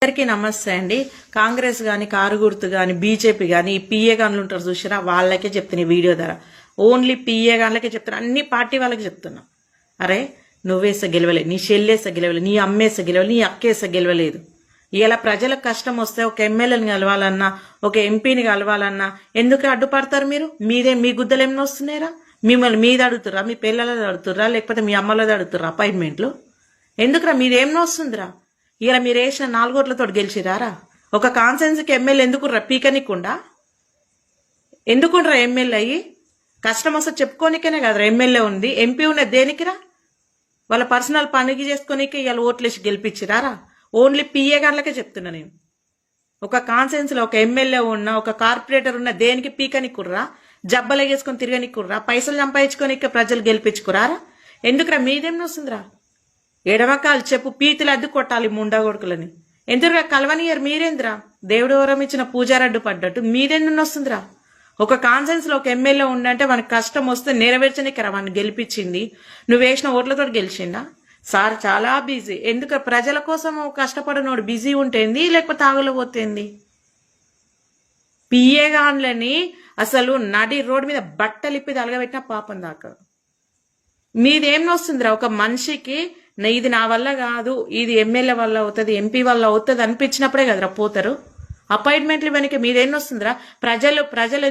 అందరికీ నమస్తే అండి. కాంగ్రెస్ గాని, కారు గుర్తు గాని, బీజేపీ గాని, పిఏ గాన్లు ఉంటారు చూసారా, వాళ్ళకే చెప్తున్నా ఈ వీడియో ద్వారా. ఓన్లీ పిఏ గాన్లకే చెప్తున్నా, అన్ని పార్టీ వాళ్ళకి చెప్తున్నా. అరే నువ్వేస గెలవలేదు, నీ చెల్లేస గెలవలేదు, నీ అమ్మేస గెలవలేదు, నీ అక్కేస గెలవలేదు. ఇలా ప్రజలకు కష్టం వస్తే ఒక ఎమ్మెల్యేని కలవాలన్నా, ఒక ఎంపీని కలవాలన్నా ఎందుకు అడ్డుపడతారు మీరు? మీ గుద్దలు ఏమైనా వస్తున్నాయిరా? మిమ్మల్ని మీద అడుగుతుర్రా, మీ పిల్లలది అడుగుతుర్రా, లేకపోతే మీ అమ్మలది అడుగుతుర్రా అపాయింట్మెంట్లు? ఎందుకురా మీదేమన్నా వస్తుందిరా? ఇలా మీరు వేసిన 4 ఓట్లతో గెలిచిరారా? ఒక కాన్సెన్స్కి ఎమ్మెల్యే ఎందుకుర్రా? పీకనికుండా ఎందుకుండ్రా ఎమ్మెల్యే అయ్యి? కష్టం వస్తే చెప్పుకోనికనే కదరా ఎమ్మెల్యే ఉంది. ఎంపీ ఉన్నది దేనికిరా? వాళ్ళ పర్సనల్ పనికి చేసుకోనికే ఇలా ఓట్లేసి గెలిపించిరారా? ఓన్లీ పిఏ గంటలకే చెప్తున్నా నేను. ఒక కాన్సెన్స్ లో ఒక ఎమ్మెల్యే ఉన్న, ఒక కార్పొరేటర్ ఉన్న దేనికి పీకనికుర్రా? జబ్బలేసుకొని తిరగనికుర్రా? పైసలు సంపాదించుకోనికే ప్రజలు గెలిపించుకురారా? ఎందుకురా మీదేం వస్తుందిరా? ఎడమకాలు చెప్పు పీతులు అడ్డు కొట్టాలి ముండా కొడుకులని. ఎందుకురా కలవనియర్ మీరేంద్రా? దేవుడు వరం ఇచ్చిన పూజారడ్డు పడ్డట్టు మీరెందుకు వస్తుందిరా? ఒక కాన్సెన్స్ లో ఒక ఎమ్మెల్యే ఉండంటే మనకు కష్టం వస్తే నెరవేర్చనికరా వాడిని గెలిపించింది. నువ్వు వేసిన ఓట్లతో గెలిచిందా? సార్ చాలా బిజీ. ఎందుకు ప్రజల కోసం కష్టపడినోడు బిజీ ఉంటేంది, లేకపోతే ఆగలేకపోతేంది? పిఏ గాన్లని అసలు నడి రోడ్డు మీద బట్టలిప్పి తలగబెట్టిన పాపం దాకా. మీదేం వస్తుందిరా? ఒక మనిషికి ఇది నా వల్ల కాదు, ఇది ఎమ్మెల్యే వల్ల అవుతుంది, ఎంపీ వల్ల అవుతుంది అనిపించినప్పుడే కదరా పోతారు. అపాయింట్మెంట్లు వెనక మీదేం వస్తుందిరా? ప్రజలు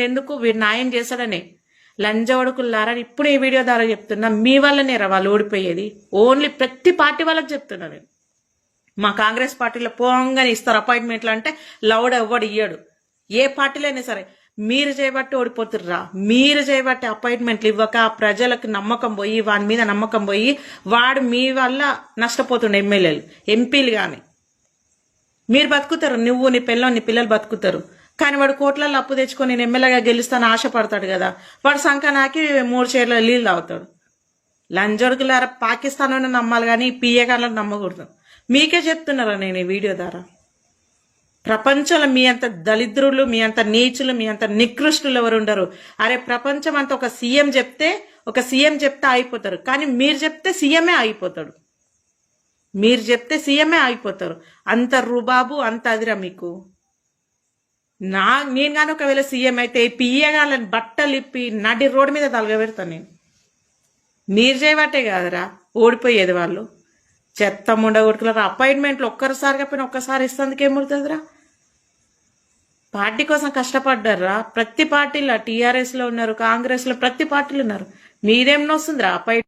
ఎందుకు వీడు న్యాయం చేశాడనే లంజవడుకులారా. ఇప్పుడు ఈ వీడియో ద్వారా చెప్తున్నా, మీ వల్లనే రా వాళ్ళు ఓడిపోయేది. ఓన్లీ ప్రతి పార్టీ వాళ్ళకి చెప్తున్నా నేను. మా కాంగ్రెస్ పార్టీలో పోంగానే ఇస్తారు అపాయింట్మెంట్లు అంటే లౌడ్ ఎవ్వడు ఇయ్యడు. ఏ పార్టీలో అయినా సరే మీరు చేయబట్టి ఓడిపోతుర్రా. మీరు చేయబట్టి అపాయింట్మెంట్లు ఇవ్వక ప్రజలకు నమ్మకం పోయి, వాడి మీద నమ్మకం పోయి, వాడు మీ వల్ల నష్టపోతుండే ఎమ్మెల్యేలు, ఎంపీలు కానీ. మీరు బతుకుతారు, నువ్వు నీ పిల్లలు నీ పిల్లలు బతుకుతారు. కానీ వాడు కోట్లలో అప్పు తెచ్చుకొని నేను ఎమ్మెల్యేగా గెలుస్తాను ఆశపడతాడు కదా, వాడు సంకనాకి 3 చీరల నీళ్ళు తాగుతాడు. లంజొడుకులారా, పాకిస్తాన్ నమ్మాలి కానీ పిఏ గాన్లను నమ్మకూడదు. మీకే చెప్తున్నారా నేను ఈ వీడియో ద్వారా. ప్రపంచంలో మీ అంత దళిద్రులు, మీ అంత నీచులు, మీ అంత నికృష్టులు ఎవరు ఉండరు. అరే ప్రపంచం అంతా ఒక సీఎం చెప్తే అయిపోతారు, కానీ మీరు చెప్తే సీఎంఏ అయిపోతాడు. మీరు చెప్తే సీఎంఏ అయిపోతారు. అంత రుబాబు, అంత అదిరా మీకు. నేను కానీ ఒకవేళ సీఎం అయితే పిఏ గాళ్ళని బట్టలు ఇప్పి నడి రోడ్డు మీద తలగబెడతాను నేను. మీరు చేయబట్టే కాదురా ఓడిపోయేది వాళ్ళు. చెత్త ముండగొడుకులరా. అపాయింట్మెంట్లు ఒక్కసారిగా పోయినా ఒక్కసారి ఇస్తేందుకు ఏముడుతుందిరా? పార్టీ కోసం కష్టపడ్డారా? ప్రతి పార్టీలో, టీఆర్ఎస్ లో ఉన్నారు, కాంగ్రెస్ లో ప్రతి పార్టీలు ఉన్నారు. మీరేం వస్తుందిరా అపాయింట్మెంట్?